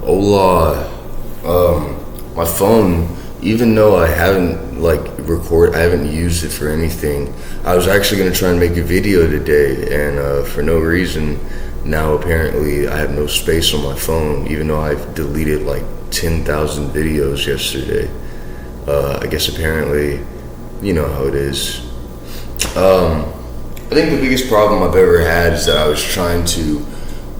Hola. My phone, even though I haven't I haven't used it for anything. I was actually gonna try and make a video today, and for no reason, now apparently I have no space on my phone, even though I've deleted like 10,000 videos yesterday. I guess apparently, you know how it is. I think the biggest problem I've ever had is that I was trying to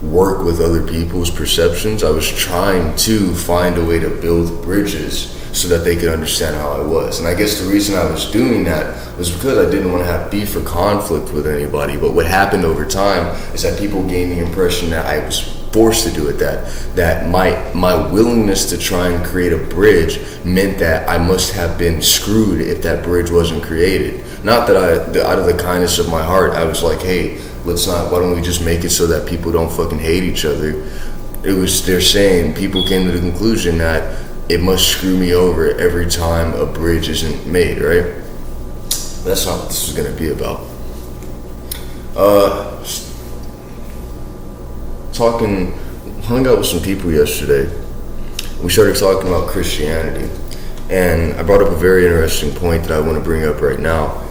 work with other people's perceptions. I was trying to find a way to build bridges so that they could understand how I was. And I guess the reason I was doing that was because I didn't want to have beef or conflict with anybody. But what happened over time is that people gained the impression that I was forced to do it, that my willingness to try and create a bridge meant that I must have been screwed if that bridge wasn't created. Not that out of the kindness of my heart, I was like, hey, why don't we just make it so that people don't fucking hate each other? They're saying, people came to the conclusion that it must screw me over every time a bridge isn't made, right? That's not what this is gonna be about. Hung out with some people yesterday. We started talking about Christianity, and I brought up a very interesting point that I want to bring up right now.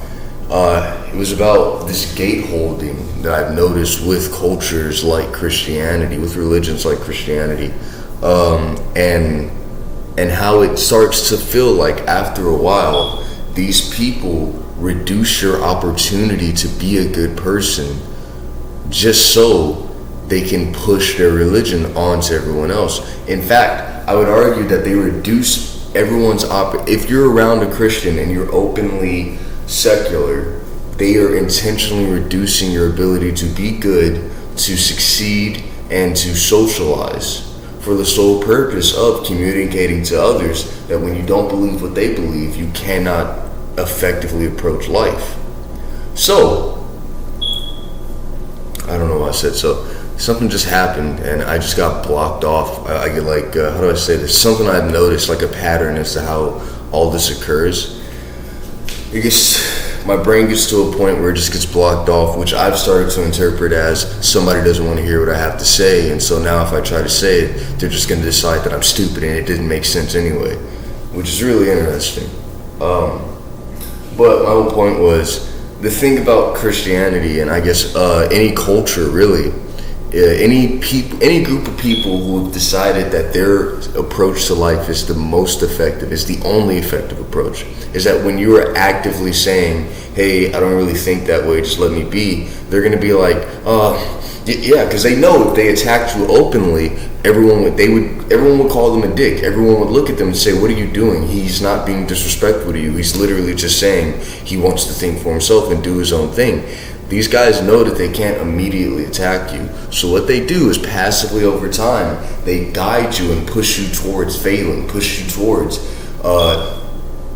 It was about this gate holding that I've noticed with cultures like Christianity, with religions like Christianity, and how it starts to feel like after a while, these people reduce your opportunity to be a good person just so they can push their religion onto everyone else. In fact, I would argue that they reduce everyone's if you're around a Christian and you're openly secular, they are intentionally reducing your ability to be good, to succeed, and to socialize for the sole purpose of communicating to others that when you don't believe what they believe, you cannot effectively approach life. So, I don't know why I said so. Something just happened and I just got blocked off. I get like, how do I say this? Something I've noticed, like a pattern as to how all this occurs. My brain gets to a point where it just gets blocked off, which I've started to interpret as somebody doesn't want to hear what I have to say. And so now if I try to say it, they're just going to decide that I'm stupid and it didn't make sense anyway, which is really interesting. But my whole point was, the thing about Christianity, and I guess any culture really, any group of people who have decided that their approach to life is the most effective, is the only effective approach, is that when you are actively saying, hey, I don't really think that way, just let me be, they're going to be like, yeah, because they know if they attacked you openly, everyone would call them a dick. Everyone would look at them and say, what are you doing? He's not being disrespectful to you. He's literally just saying he wants to think for himself and do his own thing. These guys know that they can't immediately attack you. So what they do is passively over time, they guide you and push you towards failing, push you towards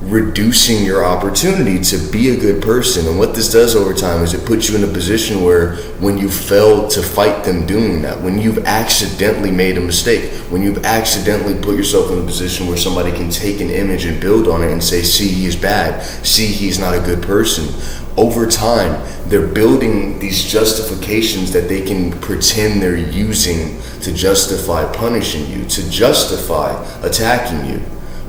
reducing your opportunity to be a good person. And what this does over time is it puts you in a position where when you fail to fight them doing that, when you've accidentally made a mistake, when you've accidentally put yourself in a position where somebody can take an image and build on it and say, see, he is bad, see, he's not a good person. Over time, they're building these justifications that they can pretend they're using to justify punishing you, to justify attacking you,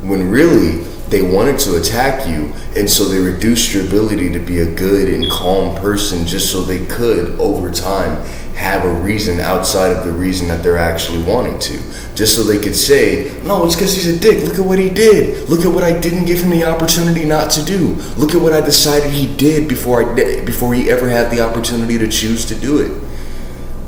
when really they wanted to attack you, and so they reduced your ability to be a good and calm person just so they could, over time, have a reason outside of the reason that they're actually wanting to. Just so they could say, no, it's because he's a dick. Look at what he did. Look at what I didn't give him the opportunity not to do. Look at what I decided he did before he ever had the opportunity to choose to do it.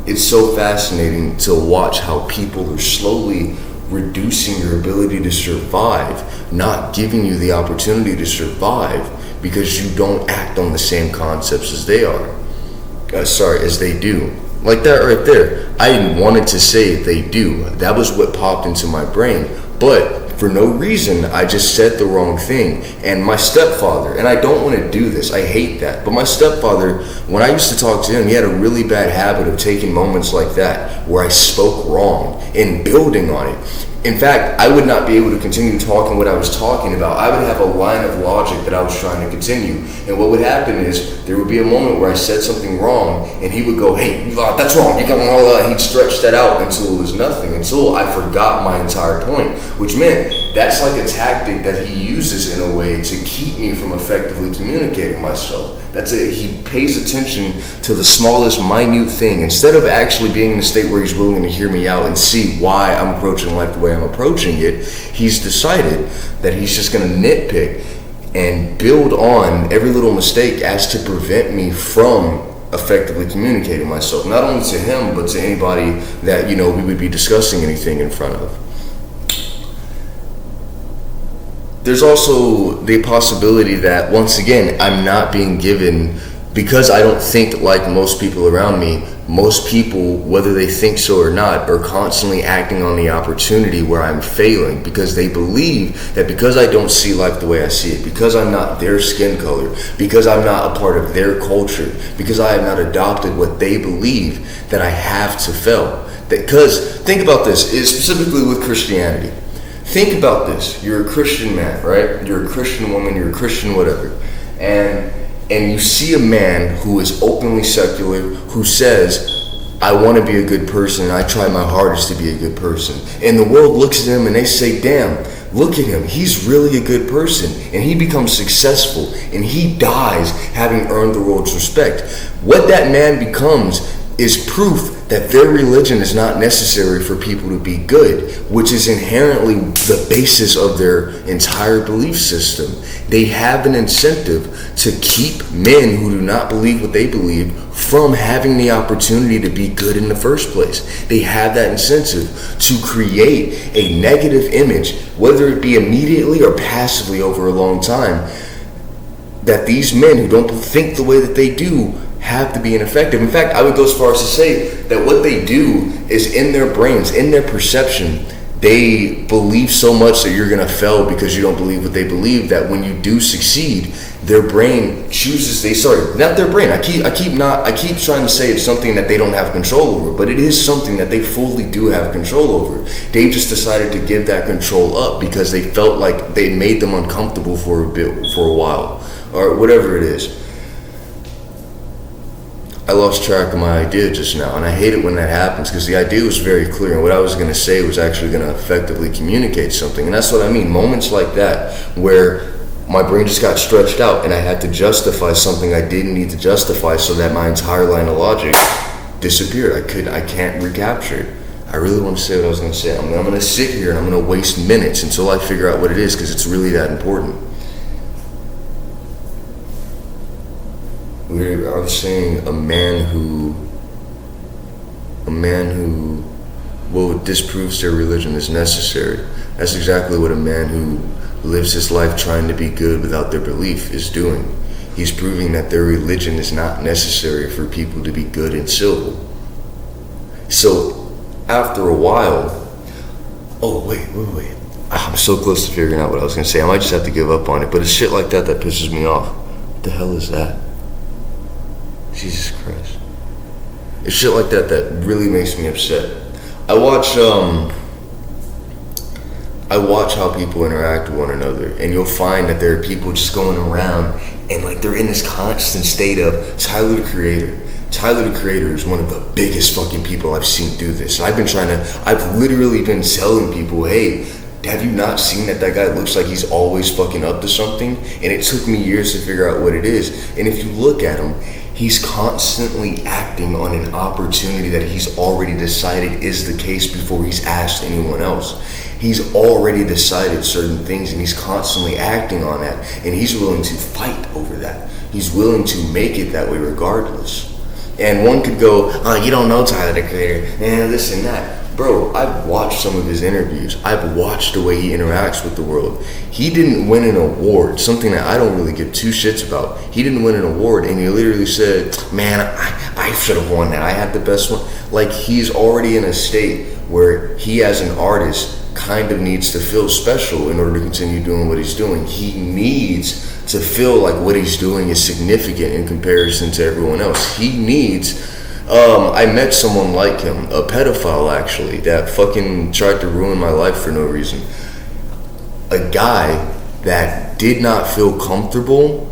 It's so fascinating to watch how people are slowly reducing your ability to survive, not giving you the opportunity to survive because you don't act on the same concepts as they are. As they do. Like that right there. I wanted to say they do. That was what popped into my brain. But for no reason, I just said the wrong thing. And my stepfather, and I don't want to do this, I hate that, but my stepfather, when I used to talk to him, he had a really bad habit of taking moments like that, where I spoke wrong, and building on it. In fact, I would not be able to continue talking what I was talking about. I would have a line of logic that I was trying to continue. And what would happen is there would be a moment where I said something wrong, and he would go, hey, that's wrong. He'd stretch that out until it was nothing, until I forgot my entire point, which meant that's like a tactic that he uses in a way to keep me from effectively communicating myself. That's it. He pays attention to the smallest, minute thing. Instead of actually being in a state where he's willing to hear me out and see why I'm approaching life the way I'm approaching it, he's decided that he's just going to nitpick and build on every little mistake as to prevent me from effectively communicating myself, not only to him, but to anybody that, we would be discussing anything in front of. There's also the possibility that, once again, I'm not being given, because I don't think like most people around me, most people, whether they think so or not, are constantly acting on the opportunity where I'm failing, because they believe that because I don't see life the way I see it, because I'm not their skin color, because I'm not a part of their culture, because I have not adopted what they believe, that I have to fail. Because, think about this, specifically with Christianity. Think about this. You're a Christian man, right? You're a Christian woman, you're a Christian whatever. And you see a man who is openly secular, who says, I want to be a good person and I try my hardest to be a good person. And the world looks at him and they say, damn, look at him. He's really a good person. And he becomes successful and he dies having earned the world's respect. What that man becomes is proof that their religion is not necessary for people to be good, which is inherently the basis of their entire belief system. They have an incentive to keep men who do not believe what they believe from having the opportunity to be good in the first place. They have that incentive to create a negative image, whether it be immediately or passively over a long time, that these men who don't think the way that they do have to be ineffective. In fact, I would go as far as to say that what they do is, in their brains, in their perception, they believe so much that you're going to fail because you don't believe what they believe, that when you do succeed, their brain chooses, not their brain. I keep trying to say it's something that they don't have control over, but it is something that they fully do have control over. They just decided to give that control up because they felt like they made them uncomfortable for a while, or whatever it is. I lost track of my idea just now, and I hate it when that happens, because the idea was very clear, and what I was going to say was actually going to effectively communicate something. And that's what I mean, moments like that where my brain just got stretched out and I had to justify something I didn't need to justify, so that my entire line of logic disappeared. I can't recapture it. I really want to say what I was going to say. I'm going to sit here and I'm going to waste minutes until I figure out what it is, because it's really that important. I was saying a man who disproves their religion is necessary. That's exactly what a man who lives his life trying to be good without their belief is doing. He's proving that their religion is not necessary for people to be good and civil. So after a while, wait. I'm so close to figuring out what I was going to say. I might just have to give up on it, but it's shit like that pisses me off. What the hell is that? Jesus Christ. It's shit like that really makes me upset. I watch how people interact with one another, and you'll find that there are people just going around and like they're in this constant state of Tyler the Creator. Tyler the Creator is one of the biggest fucking people I've seen do this. And I've literally been telling people, hey, have you not seen that guy looks like he's always fucking up to something? And it took me years to figure out what it is. And if you look at him, he's constantly acting on an opportunity that he's already decided is the case before he's asked anyone else. He's already decided certain things and he's constantly acting on that. And he's willing to fight over that. He's willing to make it that way regardless. And one could go, you don't know Tyler the Creator, this and that. Bro, I've watched some of his interviews. I've watched the way he interacts with the world. He didn't win an award, something that I don't really give two shits about. He didn't win an award, and he literally said, man, I should have won that. I had the best one. Like, he's already in a state where he, as an artist, kind of needs to feel special in order to continue doing what he's doing. He needs to feel like what he's doing is significant in comparison to everyone else. He needs I met someone like him, a pedophile actually, that fucking tried to ruin my life for no reason. A guy that did not feel comfortable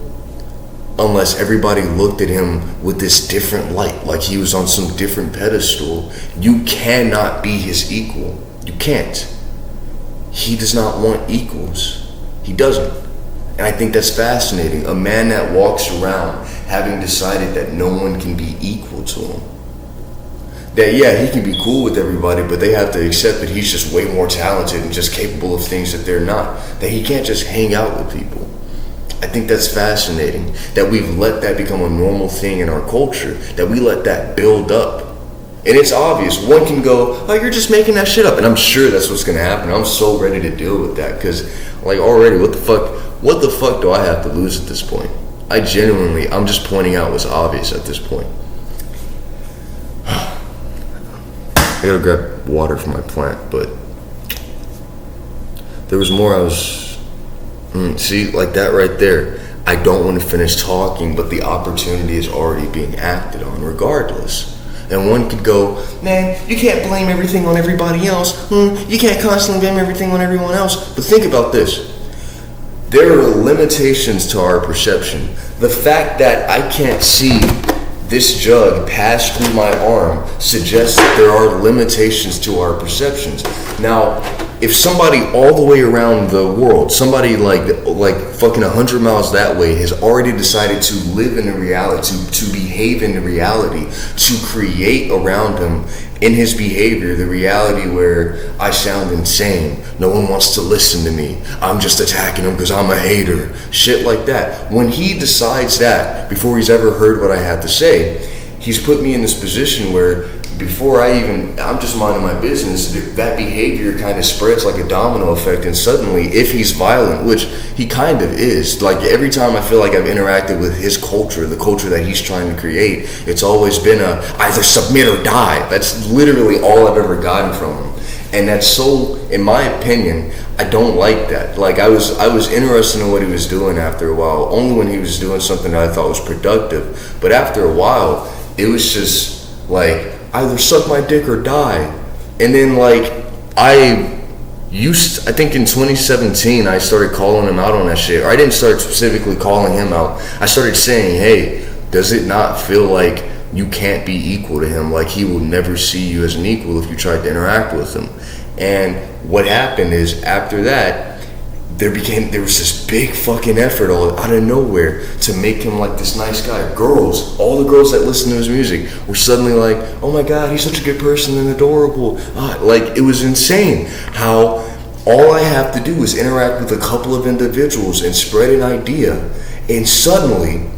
unless everybody looked at him with this different light, like he was on some different pedestal. You cannot be his equal. You can't. He does not want equals. He doesn't. And I think that's fascinating. A man that walks around having decided that no one can be equal to him. That, yeah, he can be cool with everybody, but they have to accept that he's just way more talented and just capable of things that they're not. That he can't just hang out with people. I think that's fascinating. That we've let that become a normal thing in our culture. That we let that build up. And it's obvious. One can go, oh, you're just making that shit up. And I'm sure that's what's going to happen. I'm so ready to deal with that. Because, like, already, what the fuck do I have to lose at this point? I'm just pointing out what's obvious at this point. I gotta grab water for my plant, but there was more see, like that right there. I don't want to finish talking, but the opportunity is already being acted on regardless. And one could go, man, you can't blame everything on everybody else. You can't constantly blame everything on everyone else. But think about this. There are limitations to our perception. The fact that I can't see this jug pass through my arm suggests that there are limitations to our perceptions. Now, if somebody all the way around the world, somebody like fucking 100 miles that way has already decided to live in the reality, to behave in the reality, to create around him in his behavior the reality where I sound insane, no one wants to listen to me, I'm just attacking him because I'm a hater, shit like that. When he decides that, before he's ever heard what I have to say, he's put me in this position where before I'm just minding my business, that behavior kind of spreads like a domino effect, and suddenly, if he's violent, which he kind of is, like every time I feel like I've interacted with his culture, the culture that he's trying to create, it's always been either submit or die. That's literally all I've ever gotten from him. And that's so, in my opinion, I don't like that. Like I was interested in what he was doing after a while, only when he was doing something that I thought was productive. But after a while, it was just like, either suck my dick or die. And then I think in 2017 I started calling him out on that shit. Or I didn't start specifically calling him out. I started saying, hey, does it not feel like you can't be equal to him? Like he will never see you as an equal if you tried to interact with him. And what happened is after that, there was this big fucking effort out of nowhere to make him like this nice guy. All the girls that listen to his music were suddenly like, oh my God, he's such a good person and adorable. Like it was insane how all I have to do is interact with a couple of individuals and spread an idea, and suddenly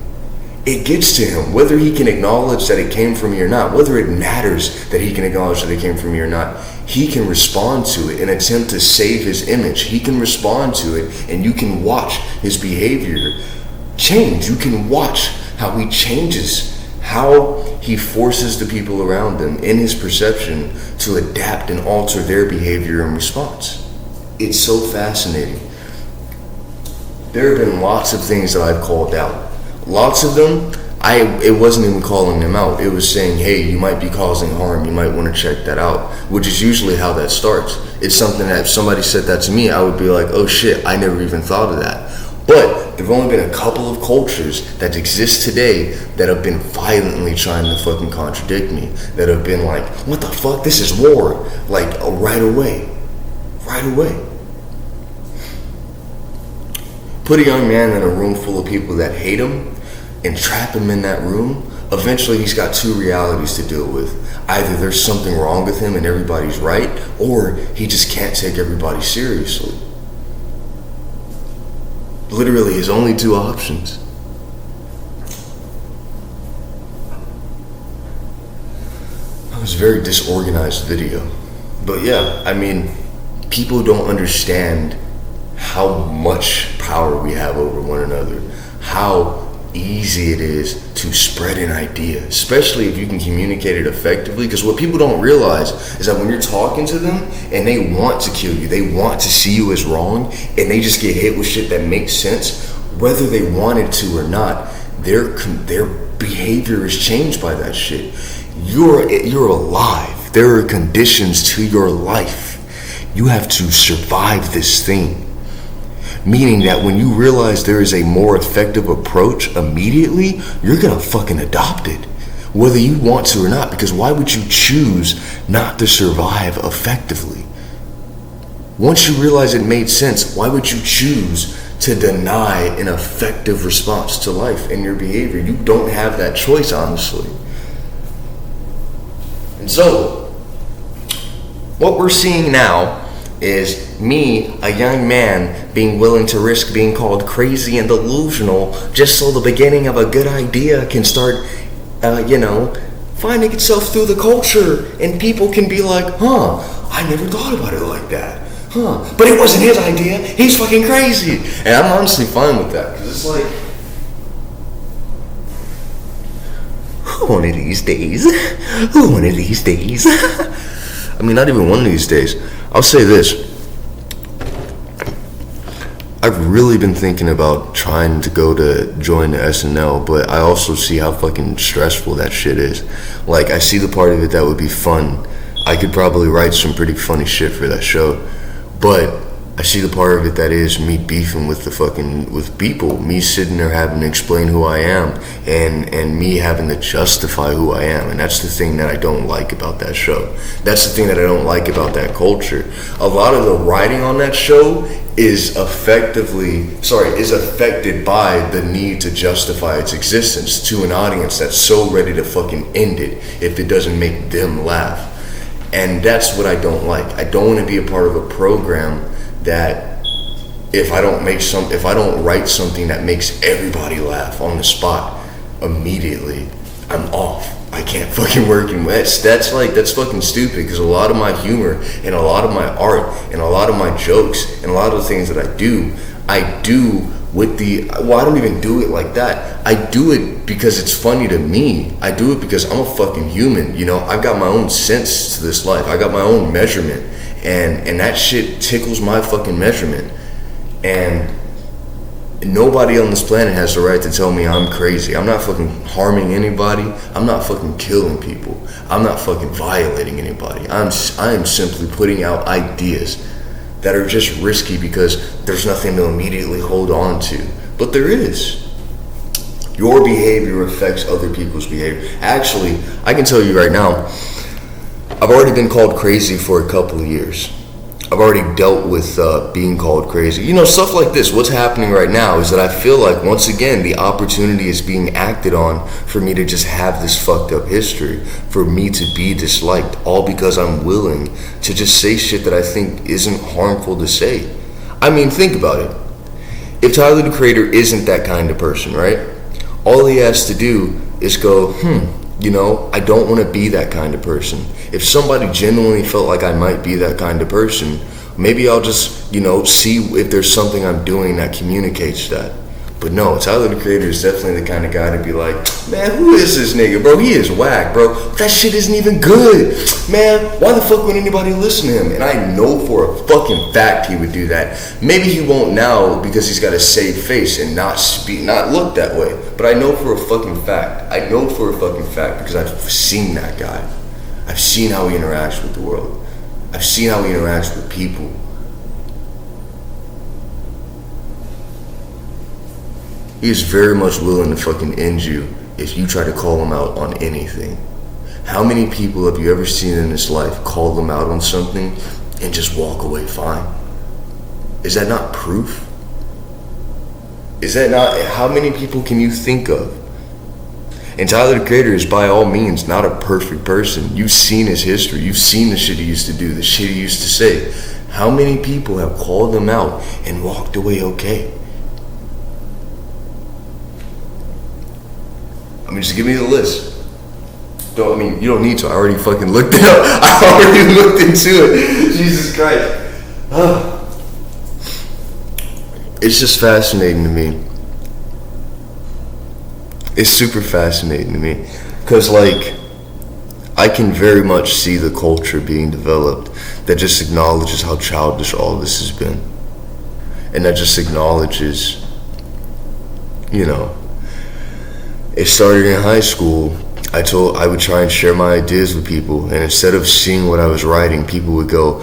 it gets to him, whether he can acknowledge that it came from me or not, whether it matters that he can acknowledge that it came from me or not, he can respond to it and attempt to save his image. He can respond to it, and you can watch his behavior change. You can watch how he changes, how he forces the people around him in his perception to adapt and alter their behavior in response. It's so fascinating. There have been lots of things that I've called out. Lots of them, it wasn't even calling them out. It was saying, hey, you might be causing harm. You might want to check that out, which is usually how that starts. It's something that if somebody said that to me, I would be like, oh shit, I never even thought of that. But there have only been a couple of cultures that exist today that have been violently trying to fucking contradict me, that have been like, what the fuck, this is war, like right away. Put a young man in a room full of people that hate him and trap him in that room. Eventually he's got two realities to deal with. Either there's something wrong with him and everybody's right, or he just can't take everybody seriously. Literally his only two options. That was a very disorganized video. But yeah, I mean, people don't understand how much power we have over one another, how easy it is to spread an idea, especially if you can communicate it effectively. Because what people don't realize is that when you're talking to them and they want to kill you, they want to see you as wrong, and they just get hit with shit that makes sense, whether they wanted to or not, their behavior is changed by that shit. You're alive. There are conditions to your life. You have to survive this thing. Meaning that when you realize there is a more effective approach immediately, you're gonna fucking adopt it. Whether you want to or not, because why would you choose not to survive effectively? Once you realize it made sense, why would you choose to deny an effective response to life and your behavior? You don't have that choice, honestly. And so, what we're seeing now is me, a young man, being willing to risk being called crazy and delusional just so the beginning of a good idea can start, finding itself through the culture, and people can be like, I never thought about it like that. But it wasn't his idea. He's fucking crazy. And I'm honestly fine with that, because it's like, one of these days. One of these days. I mean, not even one of these days. I'll say this. I've really been thinking about trying to join the SNL, but I also see how fucking stressful that shit is. Like, I see the part of it that would be fun. I could probably write some pretty funny shit for that show. But I see the part of it that is me beefing with with people, me sitting there having to explain who I am, and me having to justify who I am. And that's the thing that I don't like about that show. That's the thing that I don't like about that culture. A lot of the writing on that show is affected by the need to justify its existence to an audience that's so ready to fucking end it if it doesn't make them laugh. And that's what I don't like. I don't want to be a part of a program that if I don't write something that makes everybody laugh on the spot immediately, I'm off. I can't fucking work in that's fucking stupid, because a lot of my humor and a lot of my art and a lot of my jokes and a lot of the things that I do with I don't even do it like that. I do it because it's funny to me. I do it because I'm a fucking human, I've got my own sense to this life. I got my own measurement, and that shit tickles my fucking measurement. And nobody on this planet has the right to tell me I'm crazy. I'm not fucking harming anybody. I'm not fucking killing people. I'm not fucking violating anybody. I am simply putting out ideas that are just risky because there's nothing to immediately hold on to. But there is. Your behavior affects other people's behavior. Actually, I can tell you right now, I've already been called crazy for a couple of years. I've already dealt with being called crazy. Stuff like this. What's happening right now is that I feel like, once again, the opportunity is being acted on for me to just have this fucked up history, for me to be disliked, all because I'm willing to just say shit that I think isn't harmful to say. I mean, think about it. If Tyler, the Creator, isn't that kind of person, right? All he has to do is go, I don't want to be that kind of person. If somebody genuinely felt like I might be that kind of person, maybe I'll just, see if there's something I'm doing that communicates that. But no, Tyler, the Creator, is definitely the kind of guy to be like, man, who is this nigga, bro? He is whack, bro. That shit isn't even good. Man, why the fuck would anybody listen to him? And I know for a fucking fact he would do that. Maybe he won't now because he's got a safe face and not look that way. But I know for a fucking fact. Because I've seen that guy. I've seen how he interacts with the world. I've seen how he interacts with people. He is very much willing to fucking end you if you try to call him out on anything. How many people have you ever seen in this life call them out on something and just walk away fine? Is that not proof? Is that not, how many people can you think of? And Tyler, the Creator, is by all means not a perfect person. You've seen his history. You've seen the shit he used to do, the shit he used to say. How many people have called him out and walked away okay? I mean, just give me the list. You don't need to. I already fucking looked it up. I already looked into it. Jesus Christ. It's just fascinating to me. It's super fascinating to me. Because, I can very much see the culture being developed that just acknowledges how childish all this has been. And that just acknowledges, it started in high school, I would try and share my ideas with people, and instead of seeing what I was writing, people would go,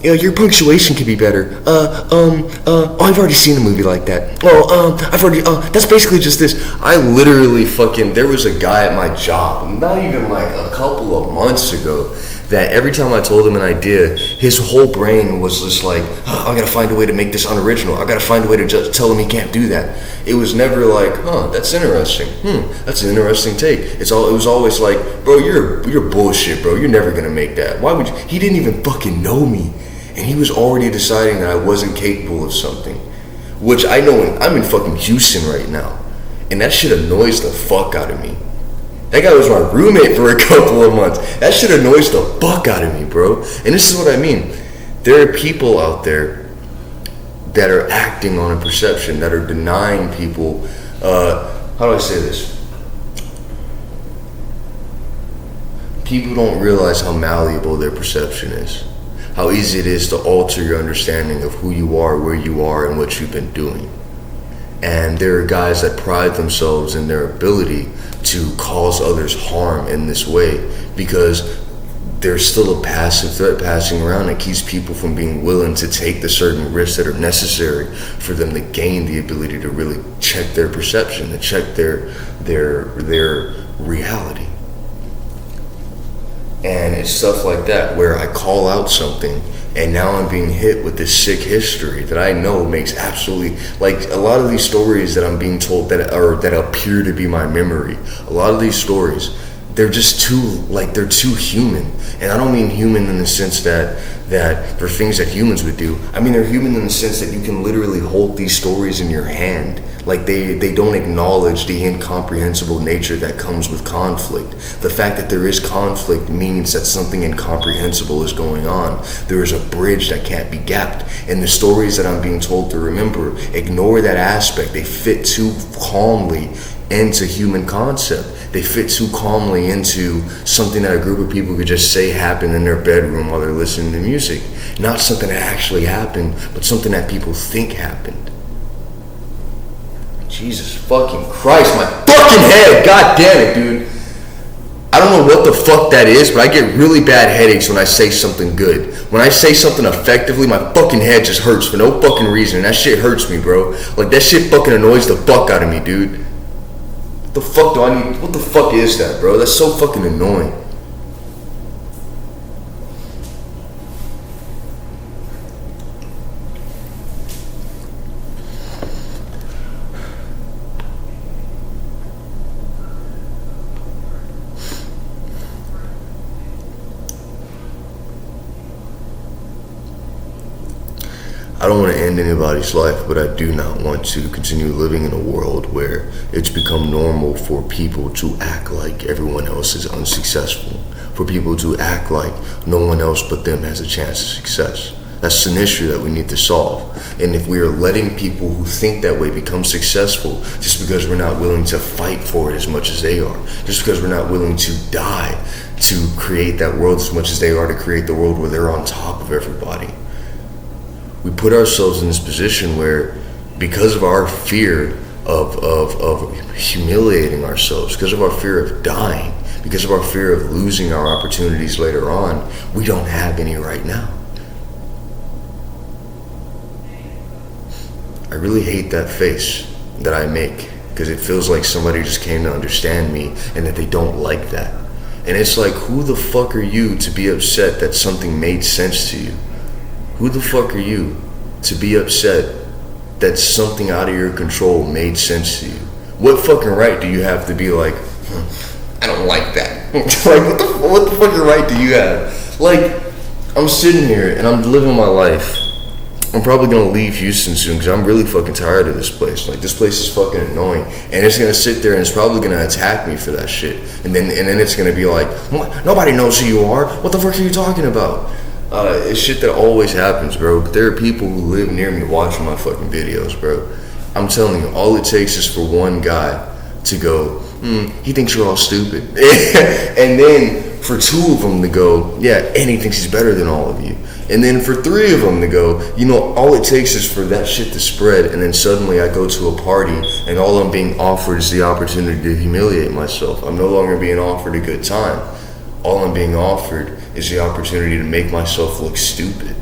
your punctuation could be better. I've already seen a movie like that. That's basically just this. I literally there was a guy at my job, not even like a couple of months ago, that every time I told him an idea, his whole brain was just like, I gotta find a way to make this unoriginal. I gotta find a way to just tell him he can't do that. It was never like, that's interesting. That's an interesting take. It was always like, bro, you're bullshit, bro. You're never gonna make that. Why would you? He didn't even fucking know me, and he was already deciding that I wasn't capable of something, which I know. I'm in fucking Houston right now, and that shit annoys the fuck out of me. That guy was my roommate for a couple of months. That shit annoys the fuck out of me, bro. And this is what I mean. There are people out there that are acting on a perception, that are denying people, how do I say this? People don't realize how malleable their perception is. How easy it is to alter your understanding of who you are, where you are, and what you've been doing. And there are guys that pride themselves in their ability to cause others harm in this way because there's still a passive threat passing around that keeps people from being willing to take the certain risks that are necessary for them to gain the ability to really check their perception, to check their reality. And it's stuff like that where I call out something and now I'm being hit with this sick history that I know makes absolutely, like a lot of these stories that I'm being told that appear to be my memory, a lot of these stories, they're just they're too human. And I don't mean human in the sense that for things that humans would do. I mean, they're human in the sense that you can literally hold these stories in your hand. Like they don't acknowledge the incomprehensible nature that comes with conflict. The fact that there is conflict means that something incomprehensible is going on. There is a bridge that can't be gapped. And the stories that I'm being told to remember ignore that aspect. They fit too calmly into human concept. They fit too calmly into something that a group of people could just say happened in their bedroom while they're listening to music. Not something that actually happened, but something that people think happened. Jesus fucking Christ, my fucking head, god damn it, dude. I don't know what the fuck that is, but I get really bad headaches when I say something good. When I say something effectively, my fucking head just hurts for no fucking reason, and that shit hurts me, bro. Like, that shit fucking annoys the fuck out of me, dude. What the fuck do I need? What the fuck is that, bro? That's so fucking annoying. I don't want to end anybody's life, but I do not want to continue living in a world where it's become normal for people to act like everyone else is unsuccessful, for people to act like no one else but them has a chance of success. That's an issue that we need to solve. And if we are letting people who think that way become successful just because we're not willing to fight for it as much as they are, just because we're not willing to die to create that world as much as they are to create the world where they're on top of everybody, we put ourselves in this position where, because of our fear of humiliating ourselves, because of our fear of dying, because of our fear of losing our opportunities later on, we don't have any right now. I really hate that face that I make, because it feels like somebody just came to understand me and that they don't like that. And it's like, who the fuck are you to be upset that something made sense to you? Who the fuck are you to be upset that something out of your control made sense to you? What fucking right do you have to be like, I don't like that? Like, what the fucking right do you have? Like, I'm sitting here and I'm living my life. I'm probably gonna leave Houston soon because I'm really fucking tired of this place. Like, this place is fucking annoying, and it's gonna sit there and it's probably gonna attack me for that shit. And then it's gonna be like, what? Nobody knows who you are. What the fuck are you talking about? It's shit that always happens, bro. But there are people who live near me watching my fucking videos, bro. I'm telling you, all it takes is for one guy to go, he thinks you're all stupid. And then for 2 of them to go, yeah, Annie thinks he's better than all of you. And then for 3 of them to go, you know, all it takes is for that shit to spread, and then suddenly I go to a party and all I'm being offered is the opportunity to humiliate myself. I'm no longer being offered a good time. All I'm being offered is the opportunity to make myself look stupid.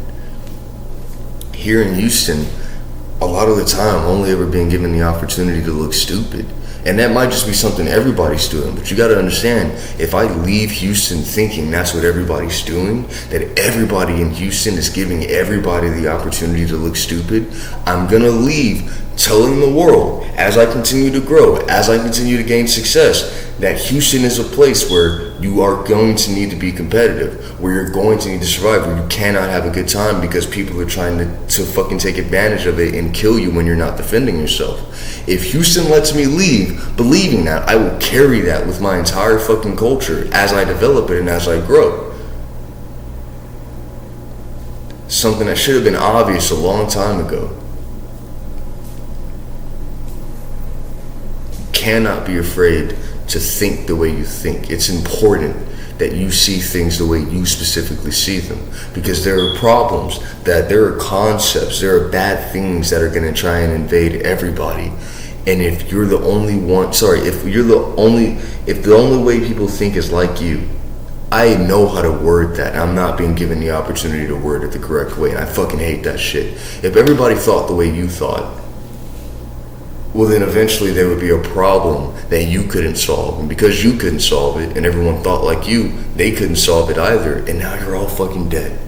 Here in Houston, a lot of the time, I'm only ever being given the opportunity to look stupid. And that might just be something everybody's doing, but you gotta understand, if I leave Houston thinking that's what everybody's doing, that everybody in Houston is giving everybody the opportunity to look stupid, I'm gonna leave telling the world, as I continue to grow, as I continue to gain success, that Houston is a place where you are going to need to be competitive, where you're going to need to survive, where you cannot have a good time because people are trying to fucking take advantage of it and kill you when you're not defending yourself. If Houston lets me leave believing that, I will carry that with my entire fucking culture as I develop it and as I grow. Something that should have been obvious a long time ago. You cannot be afraid to think the way you think. It's important that you see things the way you specifically see them, because there are problems, that there are concepts, there are bad things that are going to try and invade everybody. And if you're the only one, if the only way people think is like you, I know how to word that. I'm not being given the opportunity to word it the correct way, and I fucking hate that shit. If everybody thought the way you thought, well, then eventually there would be a problem that you couldn't solve. And because you couldn't solve it and everyone thought like you, they couldn't solve it either. And now you're all fucking dead.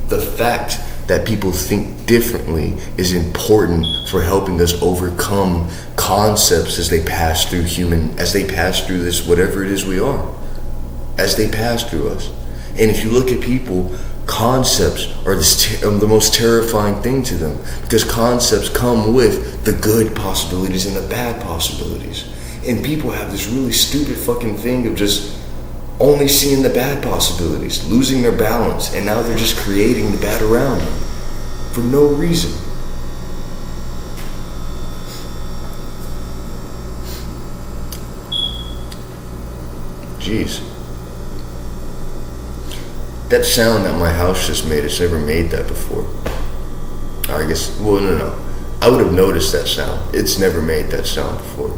The fact that people think differently is important for helping us overcome concepts as they pass through this, whatever it is we are, as they pass through us. And if you look at people, concepts are the most terrifying thing to them, because concepts come with the good possibilities and the bad possibilities. And people have this really stupid fucking thing of just only seeing the bad possibilities, losing their balance, and now they're just creating the bad around them for no reason. Jeez. That sound that my house just made, it's never made that before. I guess, well, no. I would have noticed that sound. It's never made that sound before.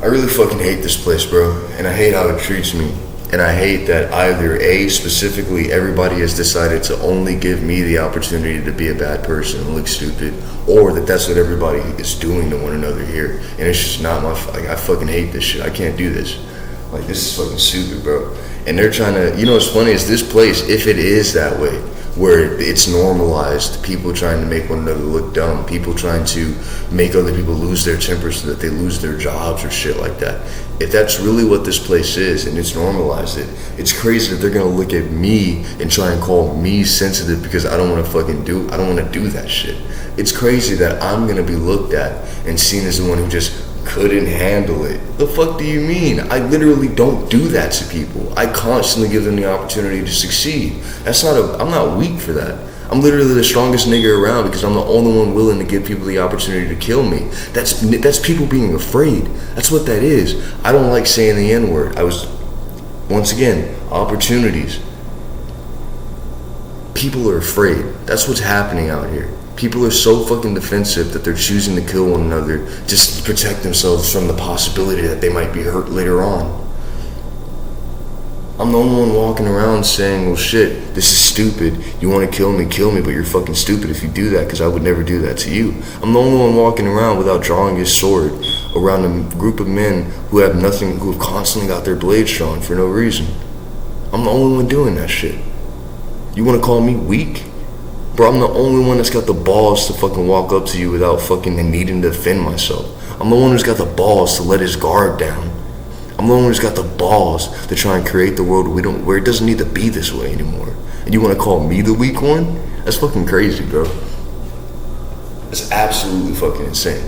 I really fucking hate this place, bro. And I hate how it treats me. And I hate that either A, specifically, everybody has decided to only give me the opportunity to be a bad person and look stupid, or that that's what everybody is doing to one another here. And it's just not my, I fucking hate this shit. I can't do this. Like, this is fucking stupid, bro. And they're trying to, you know what's funny is this place, if it is that way, where it's normalized, people trying to make one another look dumb, people trying to make other people lose their temper so that they lose their jobs or shit like that. If that's really what this place is and it's normalized it's crazy that they're gonna look at me and try and call me sensitive because I don't wanna do that shit. It's crazy that I'm gonna be looked at and seen as the one who just couldn't handle it. The fuck do you mean? I literally don't do that to people. I constantly give them the opportunity to succeed. I'm not weak for that. I'm literally the strongest nigga around because I'm the only one willing to give people the opportunity to kill me. That's people being afraid. That's what that is. I don't like saying the N-word. Once again, opportunities. People are afraid. That's what's happening out here. People are so fucking defensive that they're choosing to kill one another just to protect themselves from the possibility that they might be hurt later on. I'm the only one walking around saying, well shit, this is stupid. You want to kill me, but you're fucking stupid if you do that, because I would never do that to you. I'm the only one walking around without drawing his sword around a group of men who have constantly got their blades drawn for no reason. I'm the only one doing that shit. You want to call me weak? Bro, I'm the only one that's got the balls to fucking walk up to you without fucking needing to defend myself. I'm the one who's got the balls to let his guard down. I'm the one who's got the balls to try and create the world where it doesn't need to be this way anymore. And you want to call me the weak one? That's fucking crazy, bro. That's absolutely fucking insane.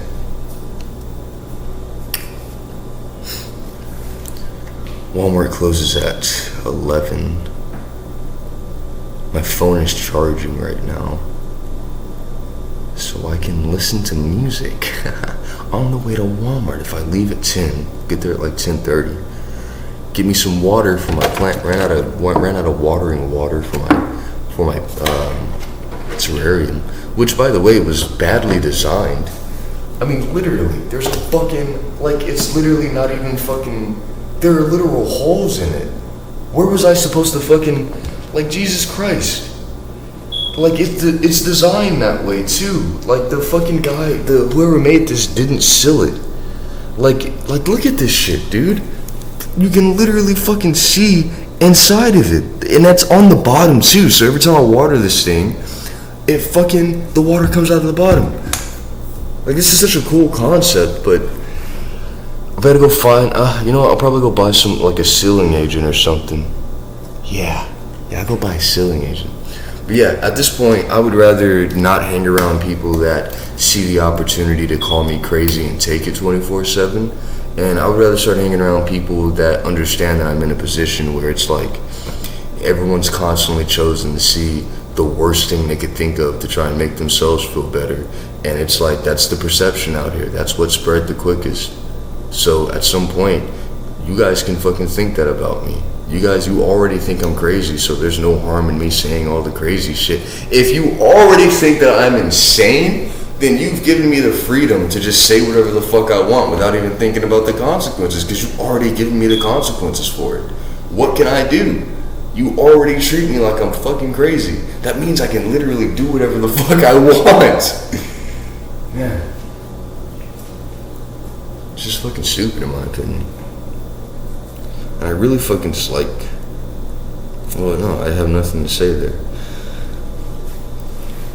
Walmart closes at 11. My phone is charging right now, so I can listen to music on the way to Walmart. If I leave at 10, get there at like 10:30, get me some water for my plant. Ran out of watering water for my terrarium, which, by the way, was badly designed. I mean, literally, there's a fucking, like, it's literally not even fucking, there are literal holes in it. Where was I supposed to fucking, like, Jesus Christ? Like, it's designed that way, too. Like, the fucking guy, whoever made this didn't seal it. Like, look at this shit, dude. You can literally fucking see inside of it. And that's on the bottom, too. So every time I water this thing, the water comes out of the bottom. Like, this is such a cool concept, but I better go find, I'll probably go buy some, like, a sealing agent or something. Yeah, I'll go buy a sealing agent. But yeah, at this point, I would rather not hang around people that see the opportunity to call me crazy and take it 24/7. And I would rather start hanging around people that understand that I'm in a position where it's like everyone's constantly chosen to see the worst thing they could think of to try and make themselves feel better. And it's like, that's the perception out here. That's what spread the quickest. So at some point, you guys can fucking think that about me. You already think I'm crazy, so there's no harm in me saying all the crazy shit. If you already think that I'm insane, then you've given me the freedom to just say whatever the fuck I want without even thinking about the consequences, because you've already given me the consequences for it. What can I do? You already treat me like I'm fucking crazy. That means I can literally do whatever the fuck I want. Yeah. It's just fucking stupid in my opinion. And I really fucking I have nothing to say there.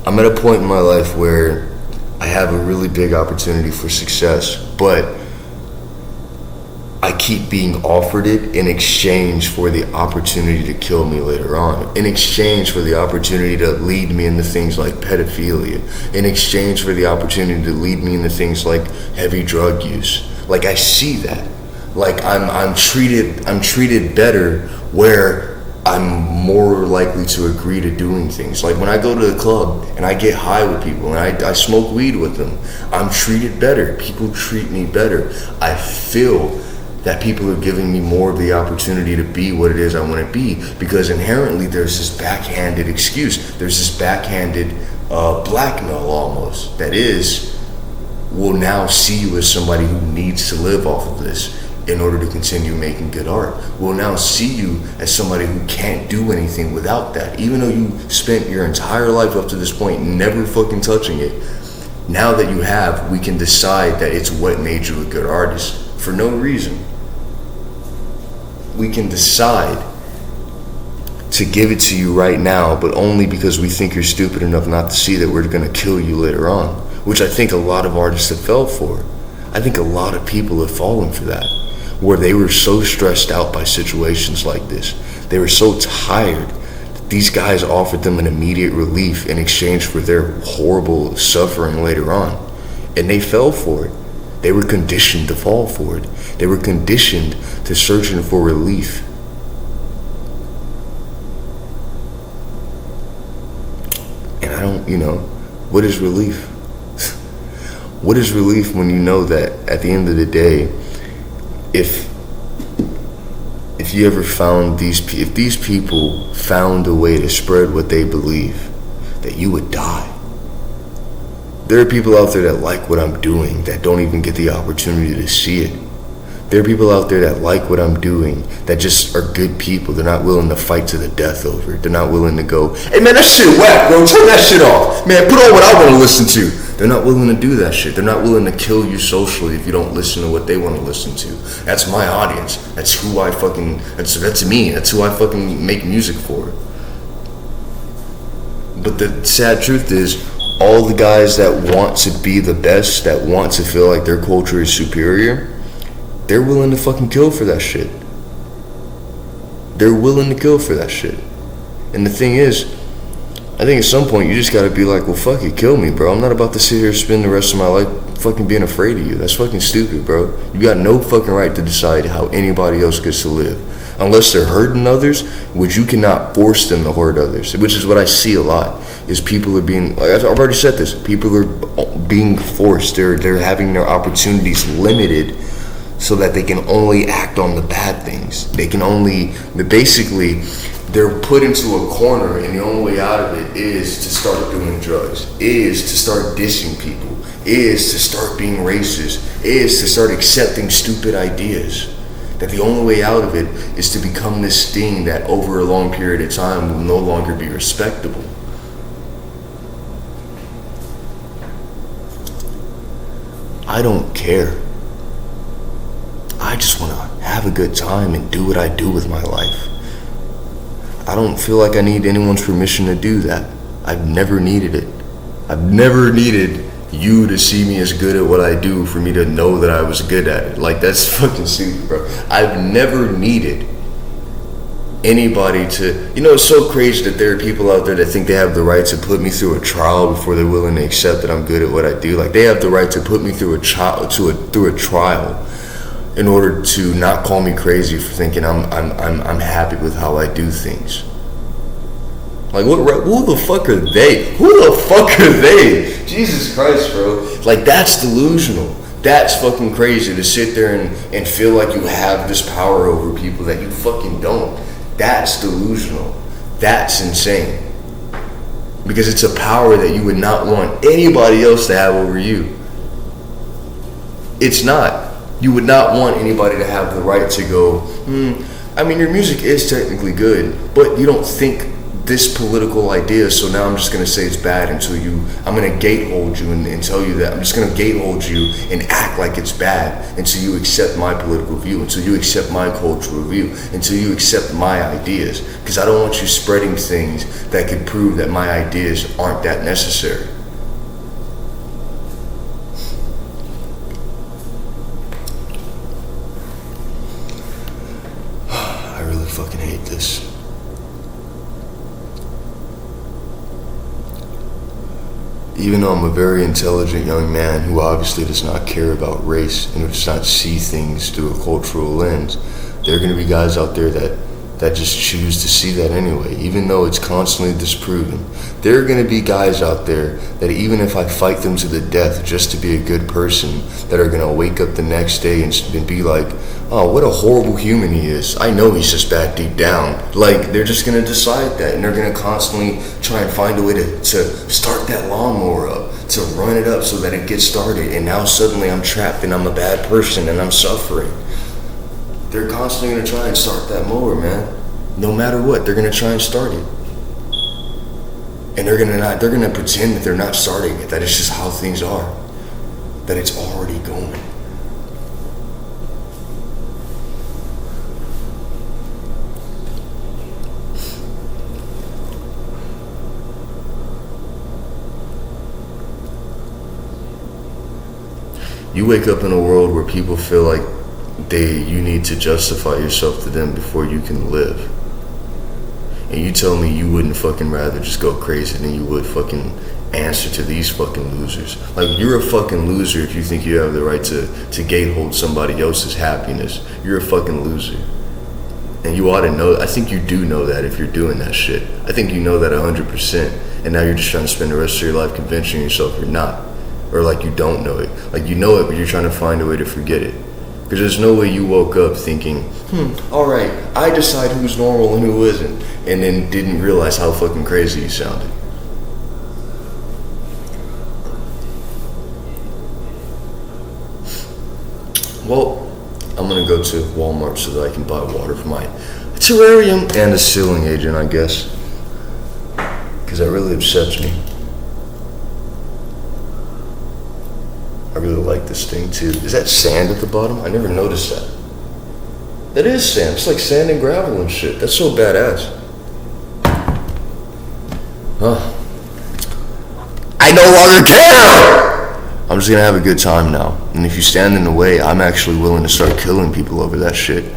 I'm at a point in my life where I have a really big opportunity for success, but I keep being offered it in exchange for the opportunity to kill me later on, in exchange for the opportunity to lead me into things like pedophilia, in exchange for the opportunity to lead me into things like heavy drug use. Like, I see that. Like, I'm treated better where I'm more likely to agree to doing things. Like, when I go to the club and I get high with people and I smoke weed with them, I'm treated better. People treat me better. I feel that people are giving me more of the opportunity to be what it is I want to be, because inherently there's this backhanded excuse. There's this backhanded blackmail almost. That is, we'll now see you as somebody who needs to live off of this in order to continue making good art. We'll now see you as somebody who can't do anything without that. Even though you spent your entire life up to this point never fucking touching it, now that you have, we can decide that it's what made you a good artist for no reason. We can decide to give it to you right now, but only because we think you're stupid enough not to see that we're gonna kill you later on, which I think a lot of artists have fell for. I think a lot of people have fallen for that, where they were so stressed out by situations like this. They were so tired that these guys offered them an immediate relief in exchange for their horrible suffering later on. And they fell for it. They were conditioned to fall for it. They were conditioned to searching for relief. And I don't, what is relief? What is relief when you know that at the end of the day, if you ever found if these people found a way to spread what they believe, that you would die. There are people out there that like what I'm doing that don't even get the opportunity to see it. There are people out there that like what I'm doing that just are good people. They're not willing to fight to the death over it. They're not willing to go, hey man, that shit whack, bro. Turn that shit off. Man, put on what I want to listen to. They're not willing to do that shit. They're not willing to kill you socially if you don't listen to what they want to listen to. That's my audience. That's who I fucking, that's me. That's who I fucking make music for. But the sad truth is, all the guys that want to be the best, that want to feel like their culture is superior, they're willing to fucking kill for that shit. They're willing to kill for that shit. And the thing is, I think at some point you just gotta be like, well, fuck it, kill me, bro. I'm not about to sit here and spend the rest of my life fucking being afraid of you. That's fucking stupid, bro. You got no fucking right to decide how anybody else gets to live. Unless they're hurting others, which you cannot force them to hurt others. Which is what I see a lot, is people are being, like I've already said this, people are being forced. They're having their opportunities limited so that they can only act on the bad things. They can only, basically, they're put into a corner, and the only way out of it is to start doing drugs, is to start dissing people, is to start being racist, is to start accepting stupid ideas. That the only way out of it is to become this thing that over a long period of time will no longer be respectable. I don't care. I just want to have a good time and do what I do with my life. I don't feel like I need anyone's permission to do that. I've never needed it. I've never needed you to see me as good at what I do for me to know that I was good at it. Like, that's fucking stupid, bro. I've never needed anybody to, it's so crazy that there are people out there that think they have the right to put me through a trial before they're willing to accept that I'm good at what I do. Like, they have the right to put me through through a trial in order to not call me crazy for thinking I'm happy with how I do things. Like, who the fuck are they? Who the fuck are they? Jesus Christ, bro. Like, that's delusional. That's fucking crazy to sit there and feel like you have this power over people that you fucking don't. That's delusional. That's insane. Because it's a power that you would not want anybody else to have over you. It's not. You would not want anybody to have the right to go, your music is technically good, but you don't think this political idea, so now I'm just going to say it's bad I'm going to gatehold you and tell you that. I'm just going to gatehold you and act like it's bad until you accept my political view, until you accept my cultural view, until you accept my ideas. Because I don't want you spreading things that could prove that my ideas aren't that necessary. I really fucking hate this. Even though I'm a very intelligent young man who obviously does not care about race and who does not see things through a cultural lens, there are going to be guys out there that just choose to see that anyway, even though it's constantly disproven. There are going to be guys out there that even if I fight them to the death just to be a good person, that are going to wake up the next day and be like, oh, what a horrible human he is. I know he's just bad deep down. Like, they're just going to decide that, and they're going to constantly try and find a way to start that lawnmower up, to run it up so that it gets started, and now suddenly I'm trapped and I'm a bad person and I'm suffering. They're constantly going to try and start that mower, man. No matter what, they're going to try and start it. And they're going to pretend that they're not starting it, that it's just how things are, that it's already going. You wake up in a world where people feel like you need to justify yourself to them before you can live. And you tell me you wouldn't fucking rather just go crazy than you would fucking answer to these fucking losers. Like, you're a fucking loser if you think you have the right to gatehold somebody else's happiness. You're a fucking loser. And you ought to know, I think you do know that if you're doing that shit. I think you know that 100%. And now you're just trying to spend the rest of your life convincing yourself you're not. Or like you don't know it. Like, you know it, but you're trying to find a way to forget it. Because there's no way you woke up thinking, alright, I decide who's normal and who isn't. And then didn't realize how fucking crazy you sounded. Well, I'm gonna go to Walmart so that I can buy water for my terrarium and a ceiling agent, I guess. Because that really upsets me. I really like this thing too. Is that sand at the bottom? I never noticed that. That is sand. It's like sand and gravel and shit. That's so badass. Huh. I no longer care! I'm just gonna have a good time now. And if you stand in the way, I'm actually willing to start killing people over that shit.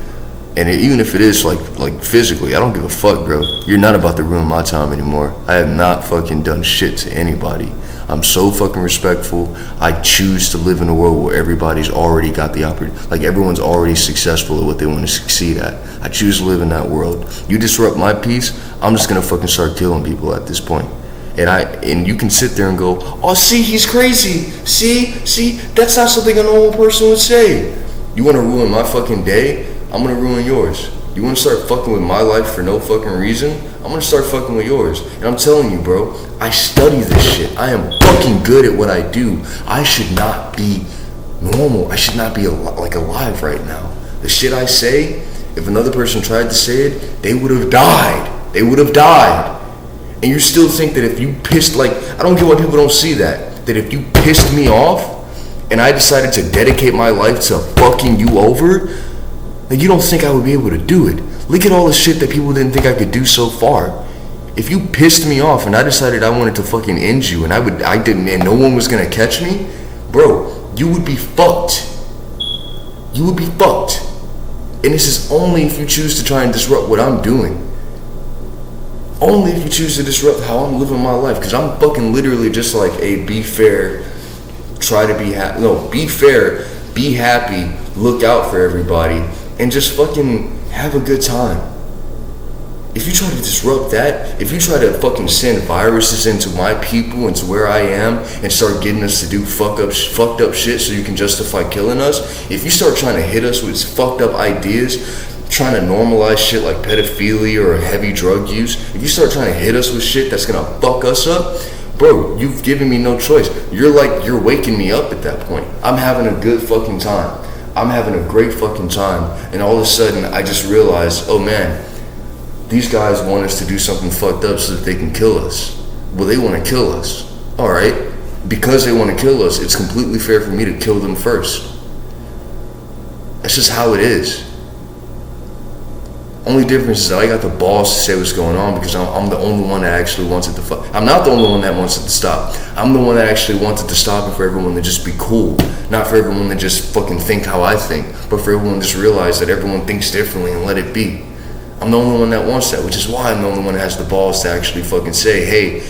And even if it is like physically, I don't give a fuck, bro. You're not about to ruin my time anymore. I have not fucking done shit to anybody. I'm so fucking respectful. I choose to live in a world where everybody's already got the opportunity. Like, everyone's already successful at what they want to succeed at. I choose to live in that world. You disrupt my peace, I'm just gonna fucking start killing people at this point. And you can sit there and go, oh, see, he's crazy. See, that's not something a normal person would say. You want to ruin my fucking day? I'm gonna ruin yours. You want to start fucking with my life for no fucking reason? I'm gonna start fucking with yours. And I'm telling you, bro, I study this shit. I am fucking good at what I do. I should not be normal. I should not be alive right now. The shit I say, if another person tried to say it, they would have died. They would have died. And you still think that if you pissed, I don't get why people don't see that. That if you pissed me off and I decided to dedicate my life to fucking you over, you don't think I would be able to do it. Look at all the shit that people didn't think I could do so far. If you pissed me off and I decided I wanted to fucking end you and I didn't, and no one was gonna catch me, bro, you would be fucked. You would be fucked. And this is only if you choose to try and disrupt what I'm doing. Only if you choose to disrupt how I'm living my life. Because I'm fucking literally just like, hey, be fair, try to be happy. No, be fair, be happy, look out for everybody, and just fucking have a good time. If you try to disrupt that, if you try to fucking send viruses into my people, into where I am, and start getting us to do fucked up shit so you can justify killing us, if you start trying to hit us with fucked up ideas, trying to normalize shit like pedophilia or heavy drug use, if you start trying to hit us with shit that's gonna fuck us up, bro, you've given me no choice. You're waking me up at that point. I'm having a good fucking time. I'm having a great fucking time. And all of a sudden, I just realized, oh man, these guys want us to do something fucked up so that they can kill us. Well, they want to kill us. All right. Because they want to kill us, it's completely fair for me to kill them first. That's just how it is. Only difference is that I got the balls to say what's going on because I'm the only one that actually wants it to fuck. I'm not the only one that wants it to stop. I'm the one that actually wants it to stop, and for everyone to just be cool. Not for everyone to just fucking think how I think, but for everyone to just realize that everyone thinks differently and let it be. I'm the only one that wants that, which is why I'm the only one that has the balls to actually fucking say, hey,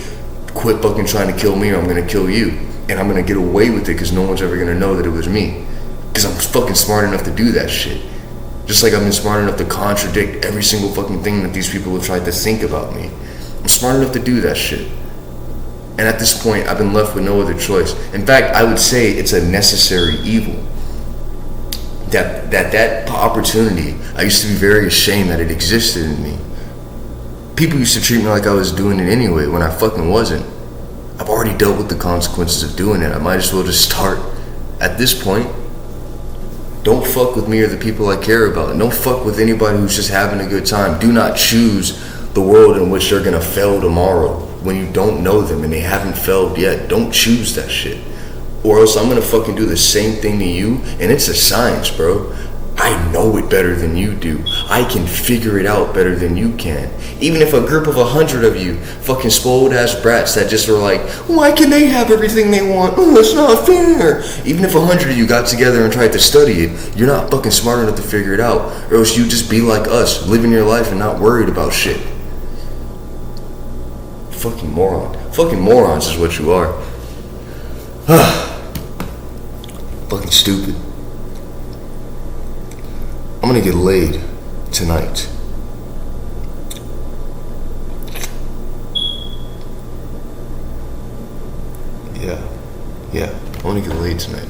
quit fucking trying to kill me or I'm gonna kill you. And I'm gonna get away with it because no one's ever gonna know that it was me. Because I'm fucking smart enough to do that shit. Just like I've been smart enough to contradict every single fucking thing that these people have tried to think about me. I'm smart enough to do that shit. And at this point, I've been left with no other choice. In fact, I would say it's a necessary evil. That opportunity, I used to be very ashamed that it existed in me. People used to treat me like I was doing it anyway when I fucking wasn't. I've already dealt with the consequences of doing it. I might as well just start at this point. Don't fuck with me or the people I care about. Don't fuck with anybody who's just having a good time. Do not choose the world in which they're gonna fail tomorrow when you don't know them and they haven't failed yet. Don't choose that shit. Or else I'm gonna fucking do the same thing to you, and it's a science, bro. I know it better than you do. I can figure it out better than you can. Even if a group of 100 of you fucking spoiled ass brats that just are like, why can they have everything they want? Oh, it's not fair. Even if 100 of you got together and tried to study it, you're not fucking smart enough to figure it out. Or else you just be like us, living your life and not worried about shit. Fucking moron. Fucking morons is what you are. Fucking stupid. I'm gonna get laid tonight. Yeah, I'm gonna get laid tonight.